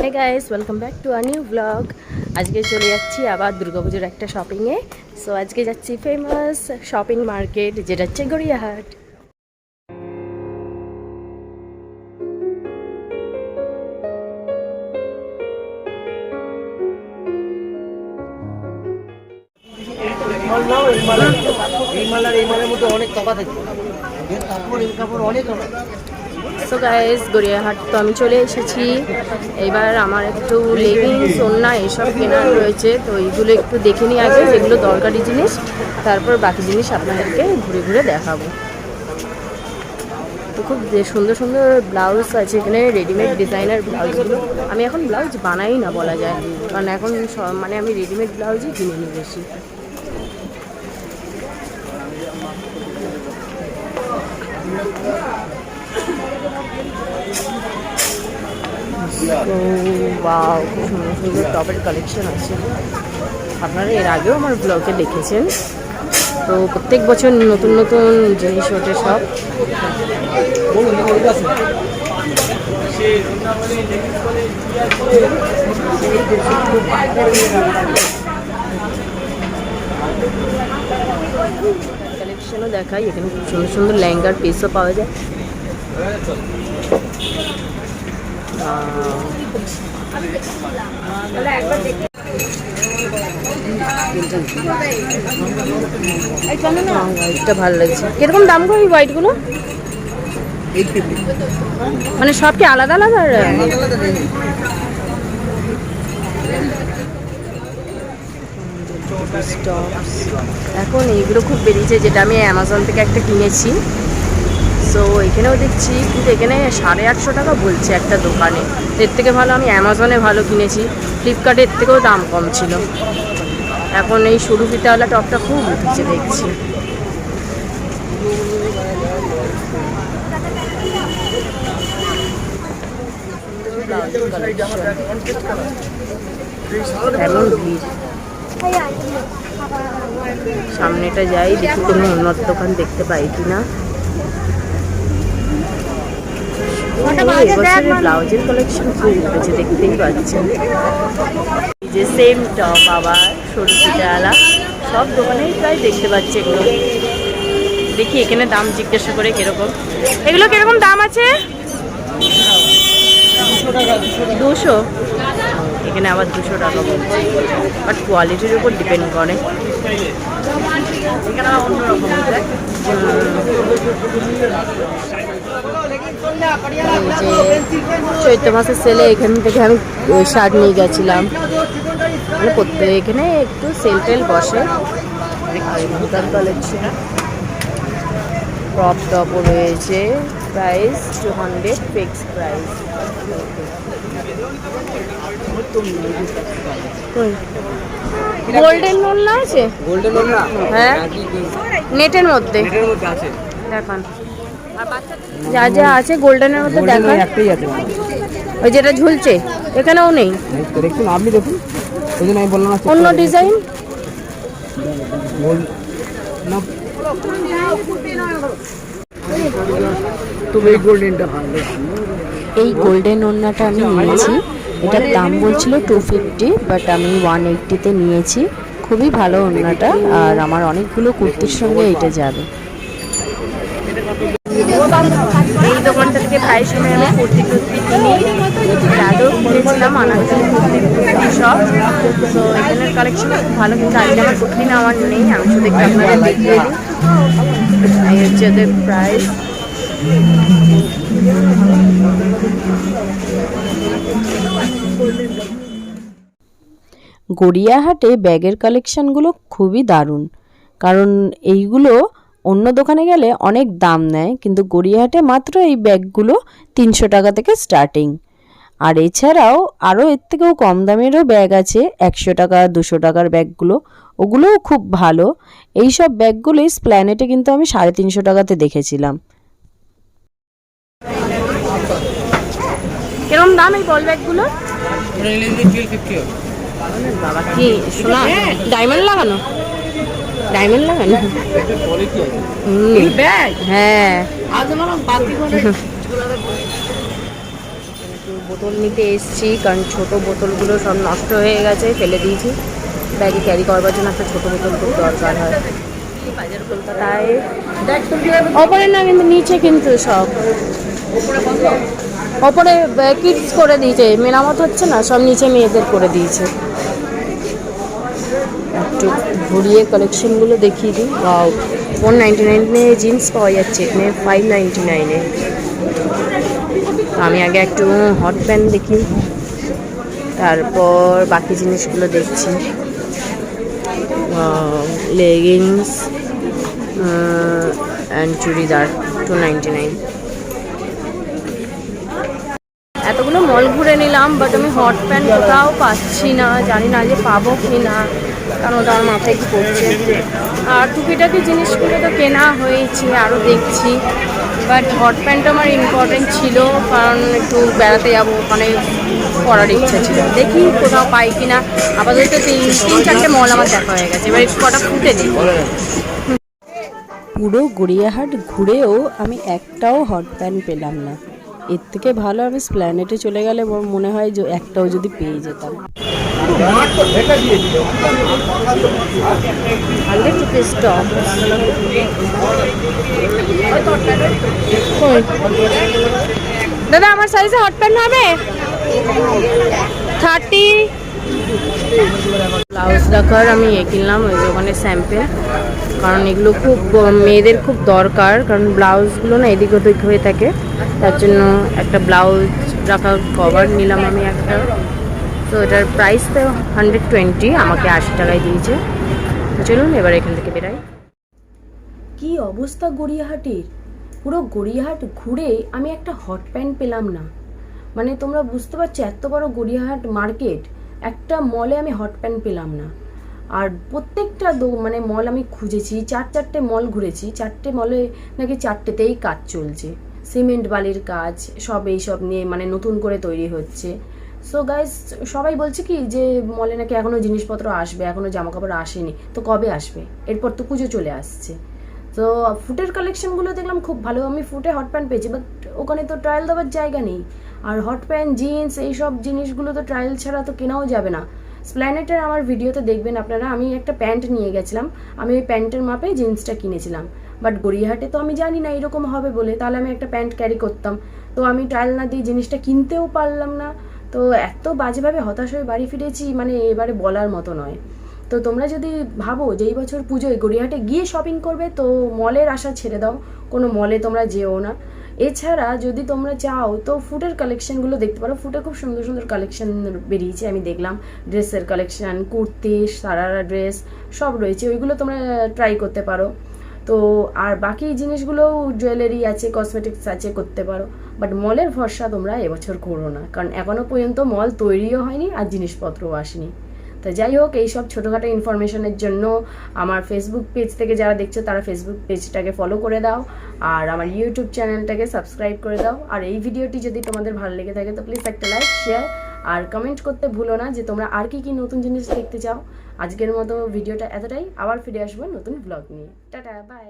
Hey guys, welcome back to a new vlog. আজকে চলে যাচ্ছি আবার দুর্গাপুজোর একটা শপিংয়ে। সো আজকে যাচ্ছি ফেমাস শপিং মার্কেট যেটা হচ্ছে গড়িয়াহাট। সো গাইস, গড়িয়াহাট তো আমি চলে এসেছি। এবার আমার একটু লেগিংস ওড়না এসব কেনার রয়েছে, তো এইগুলো একটু দেখে নিই আগে, যেগুলো দরকারি জিনিস, তারপর বাকি জিনিস আপনাদেরকে ঘুরে ঘুরে দেখাবো। তো খুব সুন্দর সুন্দর ব্লাউজ আছে এখানে, রেডিমেড ডিজাইনার ব্লাউজগুলো। আমি এখন ব্লাউজ বানাই না বলা যায়, কারণ এখন মানে আমি রেডিমেড ব্লাউজই কিনে নিই বেশি। ওয়াও, খুব সুন্দর সুন্দর টপের কালেকশন আছে। আপনারা এর আগেও আমার ব্লগে দেখেছেন, তো প্রত্যেক বছর নতুন নতুন জিনিস ওঠে সব। কালেকশনও দেখাই, এখানে খুব সুন্দর সুন্দর লেহেঙ্গার পিসও পাওয়া যায়। এটা ভালো লাগছে। কিরকম দাম গো এই হোয়াইট গুলো? মানে সব কি আলাদা আলাদা? এখন এইগুলো খুব বেরিয়েছে, যেটা আমি অ্যামাজন থেকে একটা কিনেছি। তো এখানেও দেখছি, কিন্তু এখানে 850 টাকা বলছে একটা দোকানে। এর থেকে ভালো আমি অ্যামাজনে ভালো কিনেছি, ফ্লিপকার্টের থেকেও দাম কম ছিল। এখন এই সরু ফিতাওয়ালা টপটা খুব উঠেছে দেখছি। এমন ভিড়, সামনেটা যাই দেখি কোনো উন্নত দোকান দেখতে পাই কিনা। এবছরের ব্লাউজের কালেকশন খুব উঠেছে, দেখতেই পাচ্ছেন। এই যে সেম টপ, আবার সরু ফিতাওয়ালা, সব দোকানেই প্রায় দেখতে পাচ্ছি এগুলো। দেখি এখানে দাম জিজ্ঞাসা করে কিরকম। এগুলো কিরকম দাম আছে? 200। এখানে আবার 200 টাকা বলছে, বাট কোয়ালিটির উপর ডিপেন্ড করে। চৈত্র মাসের সেলে এখান থেকে আমি শার্ট নিয়ে গেছিলাম। মানে প্রত্যেক এখানে একটু সেল টেল বসে। কালেকশন ক্রপ টপও রয়েছে, প্রাইস 200 ফিক্স প্রাইস। গোল্ডেন ওড়না আছে? গোল্ডেন ওড়না, হ্যাঁ, নেটের মধ্যে আছে দেখান। যা যা আছে গোল্ডেনের মধ্যে দেখান। একটাই আছে, ওই যেটা ঝুলছে, এখানেও নেই। দেখুন, আপনি দেখুন, ওই জন্য আমি বললাম না অন্য ডিজাইন। এই গোল্ডেন ওড়নাটা আমি নিয়েছি, এটার দাম বলছিল 250, বাট আমি 180-তে নিয়েছি। খুবই ভালো ওড়নাটা, আর আমার অনেকগুলো কুর্তির সঙ্গে এটা যাবে। এই দোকানটা থেকে প্রায় সময় আমি কুর্তি কিনি, দাদু কিনেছিলাম আনারকলি কুর্তি সব। তো এখানের কালেকশন খুব ভালো, কিন্তু আজকে আমার কুর্তি নেওয়ার নেই, আমি শুধু একটু আপনাদের দেখিয়ে দিই। এই হচ্ছে ওদের প্রাইস। গড়িয়াহাটে ব্যাগের কালেকশানগুলো খুবই দারুণ, কারণ এইগুলো অন্য দোকানে গেলে অনেক দাম নেয়, কিন্তু গড়িয়াহাটে মাত্র এই ব্যাগগুলো 300 টাকা থেকে স্টার্টিং। আর এছাড়াও আরও এর থেকেও কম দামেরও ব্যাগ আছে, 100 টাকা 200 টাকার ব্যাগগুলো, ওগুলোও খুব ভালো। এই সব ব্যাগগুলোই স্প্ল্যানেটে কিন্তু আমি 350 টাকাতে দেখেছিলাম। কিরকম দাম এই বল ব্যাগগুলো? বাবা, কি শোনা, ডায়মন্ড লাগানো? ডায়মন্ড লাগানো, হ্যাঁ। বোতল নিতে এসেছি, কারণ ছোটো বোতলগুলো সব নষ্ট হয়ে গেছে, ফেলে দিয়েছি। ব্যাগে ক্যারি করবার জন্য একটা ছোটো বোতল খুব দরকার হয়। বাজার কলকাতায় ওপরে না, কিন্তু নিচে, কিন্তু সব ওপরে কিডস করে দিয়েছে, মেরামত হচ্ছে না, সব নিচে মেয়েদের করে দিয়েছে। একটু ঘুরিয়ে কালেকশনগুলো দেখিয়ে দিই। ওয়াও, 499-এ জিন্স পাওয়া যাচ্ছে, এখানে 599-এ। আমি আগে একটু হট প্যান্ট দেখি, তারপর বাকি জিনিসগুলো দেখছি। Leggings and churidar 299। এতগুলো মল ঘুরে নিলাম, বাট আমি হট প্যান্ট কোথাও পাচ্ছি না, জানি না যে পাবো কি না, কারণ ওটা আমার মাথায় কি পড়ছে। আর টুকিটাকি জিনিসগুলো তো কেনা হয়েছে, আরও দেখছি, বাট হট প্যান্ট আমার ইম্পর্টেন্ট ছিল, কারণ একটু বেড়াতে যাবো, ওখানে পরার ইচ্ছা ছিল। দেখি কোথাও পাই কিনা। আপাতত তিন চারটে মল আমার দেখা হয়ে গেছে, এবার কটা ফুটে দিই। পুরো গড়িয়াহাট ঘুরেও আমি একটাও হট প্যান্ট পেলাম না। এর থেকে ভালো আমি স্প্ল্যানেটে চলে গেলে মনে হয় যে একটাও যদি পেয়ে যেতাম। 100 rupees top। দাদা, আমার সাইজে হট প্যান্ট হবে 30। ব্লাউজ দেখার আমি কিনলাম ওই যে ওখানে স্যাম্পেল, কারণ এগুলো খুব মেয়েদের খুব দরকার, কারণ ব্লাউজগুলো না এদিক ওদিক হয়ে থাকে, তার জন্য একটা ব্লাউজ রাখার কভার নিলাম আমি একটা। তো এটার প্রাইস তো 120, আমাকে 80 টাকায় দিয়েছে। তো চলুন এবার এখান থেকে বেরাই। কি অবস্থা গড়িয়াহাটের! পুরো গড়িয়াহাট ঘুরে আমি একটা হট প্যান্ট পেলাম না। মানে তোমরা বুঝতে পারছো, এত বড় গড়িয়াহাট মার্কেট, একটা মলে আমি হট প্যান্ট পেলাম না। আর প্রত্যেকটা মানে মল আমি খুঁজেছি, চারটে মল ঘুরেছি, চারটে মলে নাকি চারটেতেই কাজ চলছে, সিমেন্ট বালির কাজ, সব এইসব নিয়ে মানে নতুন করে তৈরি হচ্ছে। সো গাইস, সবাই বলছে কি যে মলে নাকি এখনও জিনিসপত্র আসবে, এখনও জামাকাপড় আসেনি। তো কবে আসবে? এরপর তো পুজো চলে আসছে। তো ফুটের কালেকশনগুলো দেখলাম খুব ভালো, আমি ফুটে হট প্যান্ট পেয়েছি, বাট ওখানে তো ট্রায়াল দেওয়ার জায়গা নেই। আর হট প্যান্ট, জিন্স, এইসব জিনিসগুলো তো ট্রায়াল ছাড়া তো কেনাও যাবে না। স্প্ল্যানেটের আমার ভিডিওতে দেখবেন আপনারা, আমি একটা প্যান্ট নিয়ে গেছিলাম, আমি ওই প্যান্টের মাপে জিন্সটা কিনেছিলাম। বাট গড়িয়াহাটে তো আমি জানি না এরকম হবে বলে, তাহলে আমি একটা প্যান্ট ক্যারি করতাম। তো আমি ট্রায়াল না দিয়ে জিনিসটা কিনতেও পারলাম না। তো এত বাজেভাবে হতাশ হয়ে বাড়ি ফিরেছি, মানে এবারে বলার মতো নয়। তো তোমরা যদি ভাবো যে এই বছর পুজোয় গড়িয়াহাটে গিয়ে শপিং করবে, তো মলের আশা ছেড়ে দাও, কোনো মলে তোমরা যেও না। এছাড়া যদি তোমরা চাও তো ফুটের কালেকশনগুলো দেখতে পারো, ফুটে খুব সুন্দর সুন্দর কালেকশন বেরিয়েছে, আমি দেখলাম ড্রেসের কালেকশন, কুর্তি, সারারা ড্রেস সব রয়েছে, ওইগুলো তোমরা ট্রাই করতে পারো। তো আর বাকি জিনিসগুলো জুয়েলারি আছে, কসমেটিক্স আছে, করতে পারো। বাট মলের ভরসা তোমরা এবছর করো না, কারণ এখনও পর্যন্ত মল তৈরিও হয়নি আর জিনিসপত্রও আসেনি। তো যাই হোক, এইসব ছোটোখাটো ইনফরমেশনের জন্য আমার ফেসবুক পেজ থেকে যারা দেখছো তারা ফেসবুক পেজটাকে ফলো করে দাও, আর আমার ইউটিউব চ্যানেলটাকে সাবস্ক্রাইব করে দাও। আর এই ভিডিওটি যদি তোমাদের ভালো লেগে থাকে তো প্লিজ একটা লাইক, শেয়ার আর কমেন্ট করতে ভুলো না যে তোমরা আর কি নতুন জিনিস দেখতে চাও। আজকের মতো ভিডিওটা এতটাই, আবার ফিরে আসবো নতুন ব্লগ নিয়ে। Tata, by.